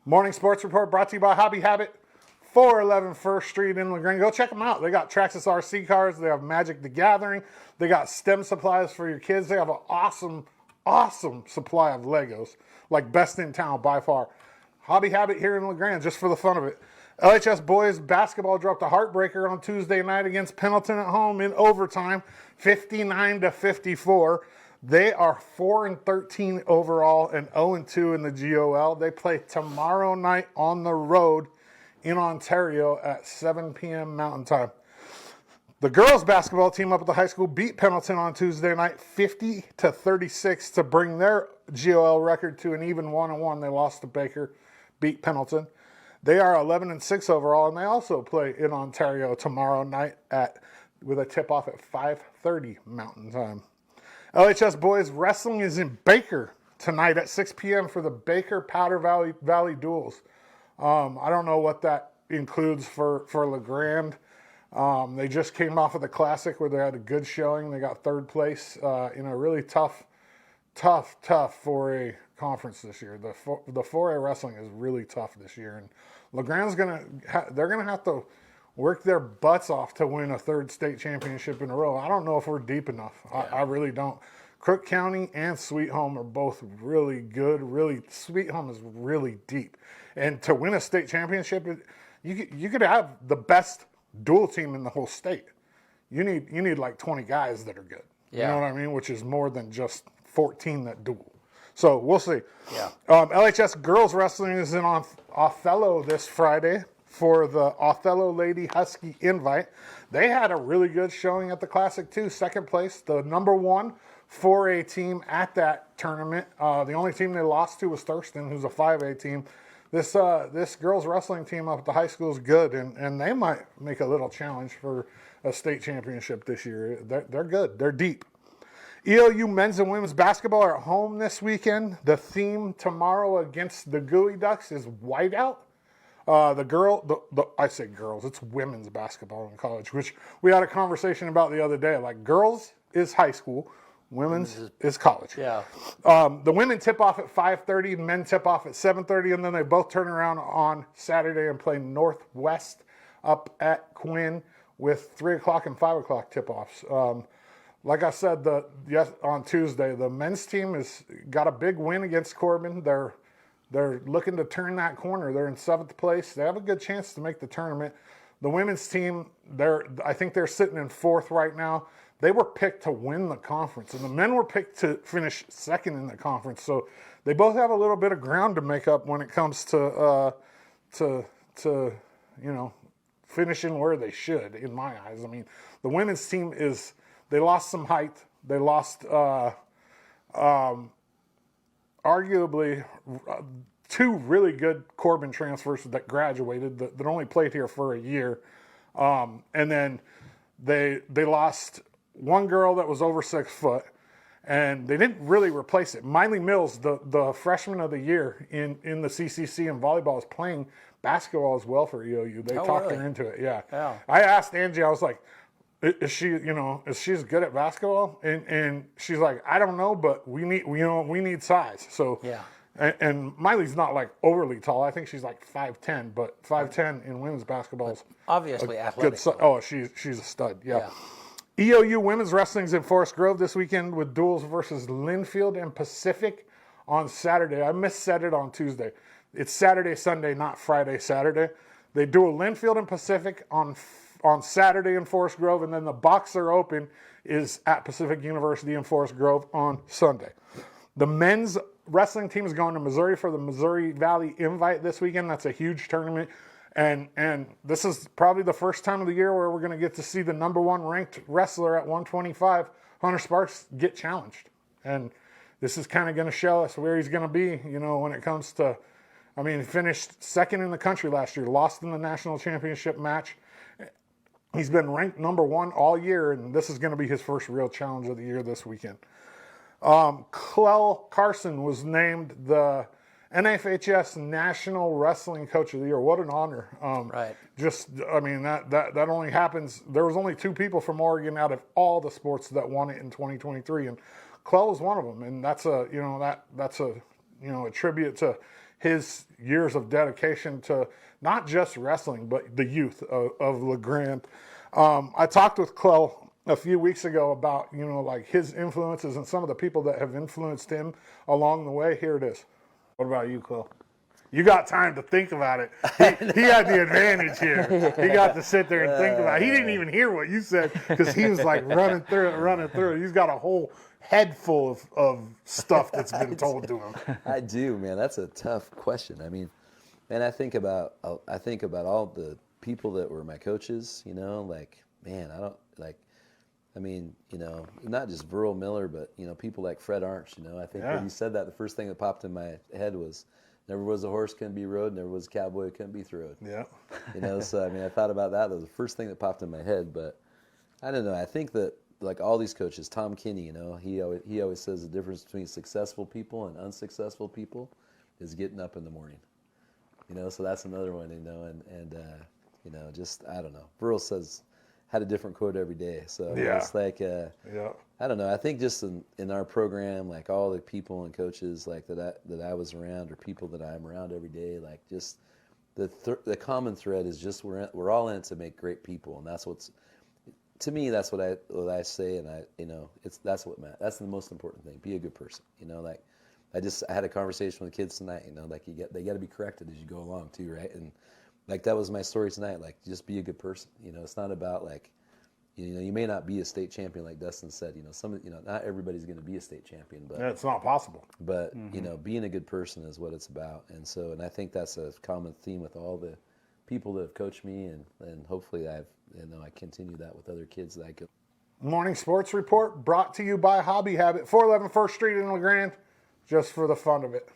Morning Sports Report brought to you by Hobby Habit, 411 First Street in LaGrange. Go check them out. They got Traxxas RC cars. They have Magic the Gathering. They got STEM supplies for your kids. They have an awesome supply of Legos, like best in town by far. Hobby Habit here in LaGrange, just for the fun of it. LHS boys basketball dropped a heartbreaker on Tuesday night against Pendleton at home in overtime, 59-54. They are 4-13 overall and 0-2 in the GOL. They play tomorrow night on the road in Ontario at 7 p.m. Mountain Time. The girls basketball team up at the high school beat Pendleton on Tuesday night 50-36 to bring their GOL record to an even 1-1. They lost to Baker, beat Pendleton. They are 11-6 overall, and they also play in Ontario tomorrow night with a tip-off at 5:30 Mountain Time. LHS boys wrestling is in Baker tonight at 6 p.m. for the Baker Powder Valley Duels. I don't know what that includes for LeGrand. They just came off of the Classic where they had a good showing. They got third place in a really tough 4A conference this year. The 4A wrestling is really tough this year, and LeGrand's they're gonna have to work their butts off to win a third state championship in a row. I don't know if we're deep enough. Yeah. I really don't. Crook County and Sweet Home are both really good. Sweet Home is really deep, and to win a state championship, you could have the best dual team in the whole state. You need like 20 guys that are good. Yeah. You know what I mean? Which is more than just 14 that duel. So we'll see. Yeah. LHS girls wrestling is in Othello this Friday for the Othello Lady Husky Invite. They had a really good showing at the Classic too. Second place, the number 1 4A team at that tournament. The only team they lost to was Thurston, who's a 5A team. This girls wrestling team up at the high school is good, and they might make a little challenge for a state championship this year. They're good. They're deep. EOU men's and women's basketball are at home this weekend. The theme tomorrow against the Gooey Ducks is whiteout. I say girls, it's women's basketball in college, which we had a conversation about the other day. Like, girls is high school, women's is college. Yeah. The women tip off at 5:30, men tip off at 7:30, and then they both turn around on Saturday and play Northwest up at Quinn with 3 o'clock and 5 o'clock tip-offs. Like I said, on Tuesday, the men's team has got a big win against Corbin. They're looking to turn that corner. They're in 7th place. They have a good chance to make the tournament. The women's team, I think they're sitting in 4th right now. They were picked to win the conference, and the men were picked to finish 2nd in the conference. So they both have a little bit of ground to make up when it comes to finishing where they should, in my eyes. I mean, the women's team they lost some height. They lost arguably 2 really good Corbin transfers that graduated that only played here for a year. And then they lost one girl that was over 6 foot, and they didn't really replace it. Miley Mills, the freshman of the year in the CCC in volleyball, is playing basketball as well for EOU. They talked her into it, yeah. I asked Angie, I was like, is she as good at basketball? And she's like, I don't know, but we need size. So yeah. And Miley's not like overly tall. I think she's like 5'10", but 5'10" in women's basketball is obviously athletic. She's a stud. Yeah. EOU women's wrestling's in Forest Grove this weekend with duels versus Linfield and Pacific on Saturday. I missaid it on Tuesday. It's Saturday, Sunday, not Friday, Saturday. They duel Linfield and Pacific on Saturday in Forest Grove, and then the Boxer Open is at Pacific University in Forest Grove on Sunday. The men's wrestling team is going to Missouri for the Missouri Valley Invite this weekend. That's a huge tournament, and this is probably the first time of the year where we're going to get to see the number 1 ranked wrestler at 125, Hunter Sparks, get challenged. And this is kind of going to show us where he's going to be, when it comes to, he finished 2nd in the country last year, lost in the national championship match. He's been ranked number 1 all year, and this is going to be his first real challenge of the year this weekend. Clell Carson was named the NFHS National Wrestling Coach of the Year. What an honor. Right. That only happens. There was only 2 people from Oregon out of all the sports that won it in 2023, and Clell was one of them. And that's a tribute to his years of dedication to not just wrestling, but the youth of LeGrand. I talked with Clell a few weeks ago about, like his influences and some of the people that have influenced him along the way. Here it is. What about you, Clell? You got time to think about it. He had the advantage here. He got to sit there and think about it. He didn't even hear what you said because he was like running through it. He's got a whole head full of stuff that's been told to him. I do, man. That's a tough question. I mean, and I think about all the people that were my coaches, like, man, not just Burl Miller, but, people like Fred Arnch, I think when you said that, the first thing that popped in my head was, never was a horse couldn't be rode, never was a cowboy couldn't be throwed. Yeah. So, I thought about that. That was the first thing that popped in my head, but I don't know. I think that, like all these coaches, Tom Kinney, he always says the difference between successful people and unsuccessful people is getting up in the morning. So that's another one, and just, I don't know. Burl had a different quote every day. So it's like, I don't know. I think just in our program, like all the people and coaches like that I was around, or people that I'm around every day, like just the common thread is just we're all in it to make great people, and that's to me, that's what I say, and that's the most important thing. Be a good person, like I had a conversation with the kids tonight, like they got to be corrected as you go along too, right? And like that was my story tonight, like just be a good person. It's not about like, you may not be a state champion like Dustin said. Not everybody's going to be a state champion, but it's not possible. But being a good person is what it's about, and I think that's a common theme with all the people that have coached me, and hopefully I continue that with other kids that I could. Morning Sports Report brought to you by Hobby Habit, 411 First Street in LeGrand, just for the fun of it.